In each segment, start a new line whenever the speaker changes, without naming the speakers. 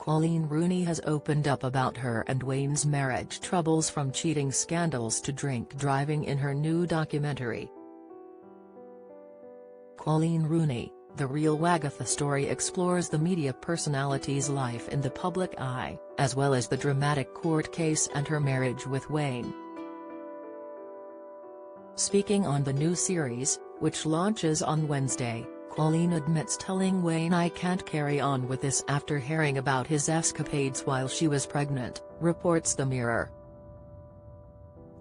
Coleen Rooney has opened up about her and Wayne's marriage troubles, from cheating scandals to drink driving, in her new documentary. Coleen Rooney, The Real Wagatha Story, explores the media personality's life in the public eye, as well as the dramatic court case and her marriage with Wayne. Speaking on the new series, which launches on Wednesday, Coleen admits telling Wayne, "I can't carry on with this," after hearing about his escapades while she was pregnant, reports The Mirror.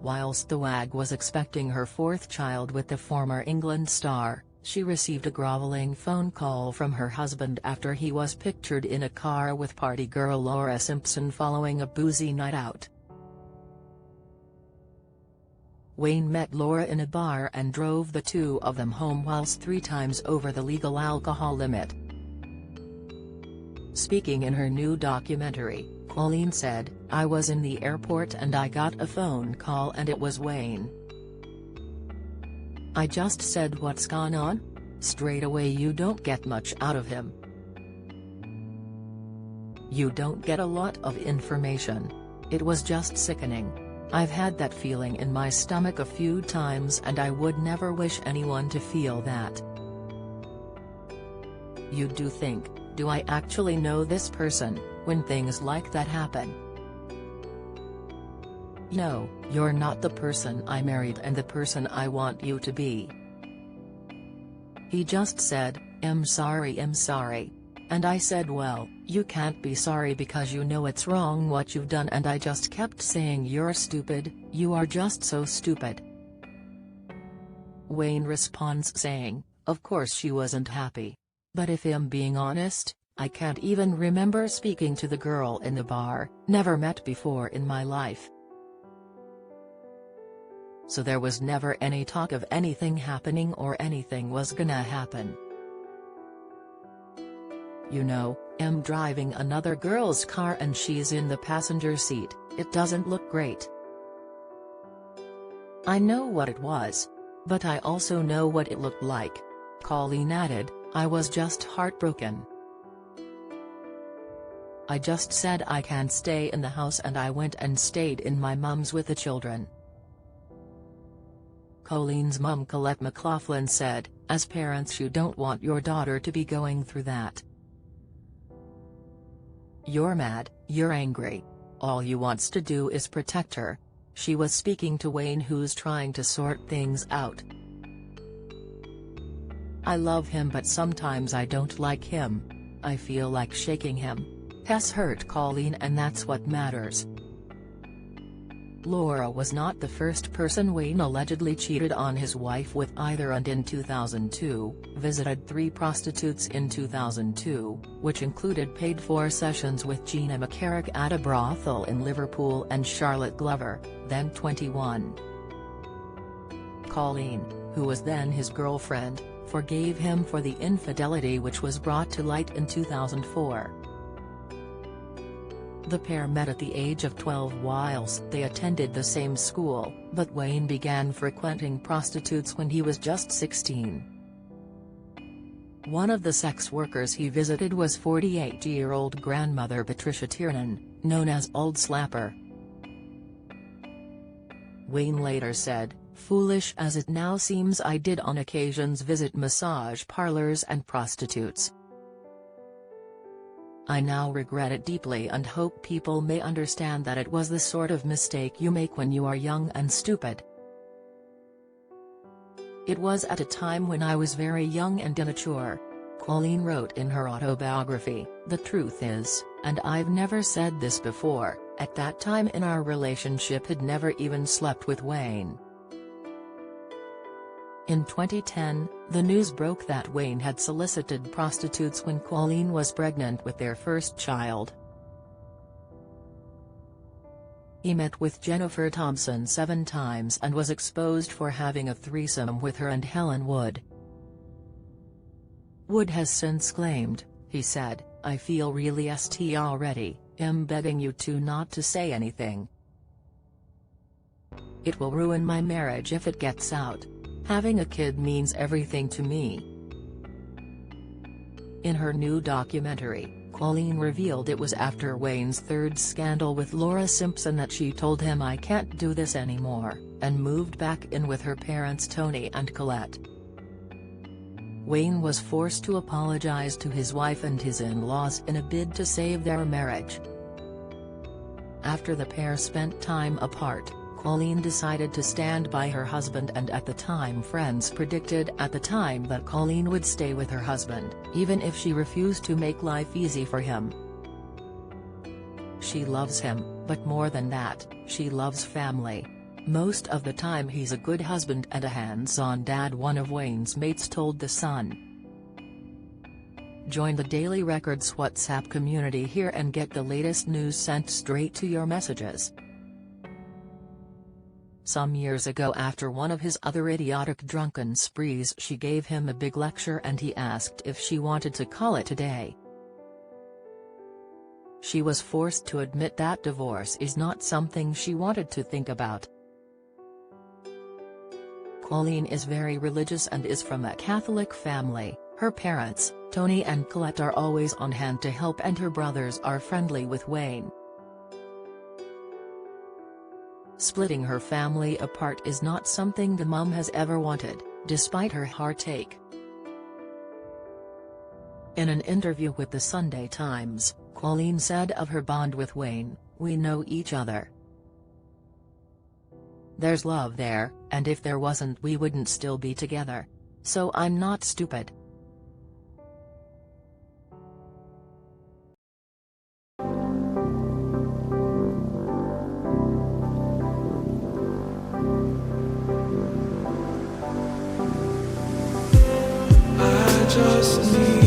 Whilst the WAG was expecting her fourth child with the former England star, she received a grovelling phone call from her husband after he was pictured in a car with party girl Laura Simpson following a boozy night out. Wayne met Laura in a bar and drove the two of them home whilst 3 times over the legal alcohol limit. Speaking in her new documentary, Coleen said, "I was in the airport and I got a phone call and it was Wayne. I just said, 'What's gone on?' Straight away. You don't get much out of him. You don't get a lot of information. It was just sickening. I've had that feeling in my stomach a few times and I would never wish anyone to feel that." You do think, do I actually know this person, when things like that happen? No, you're not the person I married and the person I want you to be. He just said, I'm sorry. And I said, well, you can't be sorry because you know it's wrong what you've done, and I just kept saying, you're stupid, you are just so stupid. Wayne responds saying, of course she wasn't happy. But if I'm being honest, I can't even remember speaking to the girl in the bar, never met before in my life. So there was never any talk of anything happening or anything was gonna happen. You know, I'm driving another girl's car and she's in the passenger seat, it doesn't look great. I know what it was. But I also know what it looked like. Coleen added, I was just heartbroken. I just said I can't stay in the house and I went and stayed in my mum's with the children. Coleen's mum Colette McLaughlin said, as parents you don't want your daughter to be going through that. You're mad, you're angry. All you wants to do is protect her. She was speaking to Wayne, who's trying to sort things out. I love him but sometimes I don't like him. I feel like shaking him. Has hurt Coleen and that's what matters. Laura was not the first person Wayne allegedly cheated on his wife with either, and in 2002, visited 3 prostitutes in 2002, which included paid-for sessions with Gina McCarrick at a brothel in Liverpool and Charlotte Glover, then 21. Coleen, who was then his girlfriend, forgave him for the infidelity which was brought to light in 2004. The pair met at the age of 12 whilst they attended the same school, but Wayne began frequenting prostitutes when he was just 16. One of the sex workers he visited was 48-year-old grandmother Patricia Tiernan, known as Old Slapper. Wayne later said, foolish as it now seems, I did on occasions visit massage parlors and prostitutes. I now regret it deeply and hope people may understand that it was the sort of mistake you make when you are young and stupid. It was at a time when I was very young and immature. Coleen wrote in her autobiography, the truth is, and I've never said this before, at that time in our relationship had never even slept with Wayne. In 2010, the news broke that Wayne had solicited prostitutes when Coleen was pregnant with their first child. He met with Jennifer Thompson 7 times and was exposed for having a threesome with her and Helen Wood. Wood has since claimed, he said, I feel really st already, I'm begging you two not to say anything. It will ruin my marriage if it gets out. Having a kid means everything to me. In her new documentary, Coleen revealed it was after Wayne's third scandal with Laura Simpson that she told him "I can't do this anymore," and moved back in with her parents Tony and Colette. Wayne was forced to apologize to his wife and his in-laws in a bid to save their marriage. After the pair spent time apart, Coleen decided to stand by her husband, and at the time friends predicted at the time that Coleen would stay with her husband, even if she refused to make life easy for him. She loves him, but more than that, she loves family. Most of the time he's a good husband and a hands-on dad, one of Wayne's mates told The Sun. Join the Daily Record's WhatsApp community here and get the latest news sent straight to your messages. Some years ago, after one of his other idiotic drunken sprees, she gave him a big lecture and he asked if she wanted to call it a day. She was forced to admit that divorce is not something she wanted to think about. Coleen is very religious and is from a Catholic family. Her parents, Tony and Colette, are always on hand to help, and her brothers are friendly with Wayne. Splitting her family apart is not something the mum has ever wanted, despite her heartache. In an interview with the Sunday Times, Coleen said of her bond with Wayne, "We know each other. There's love there, and if there wasn't we wouldn't still be together. So I'm not stupid."
I just need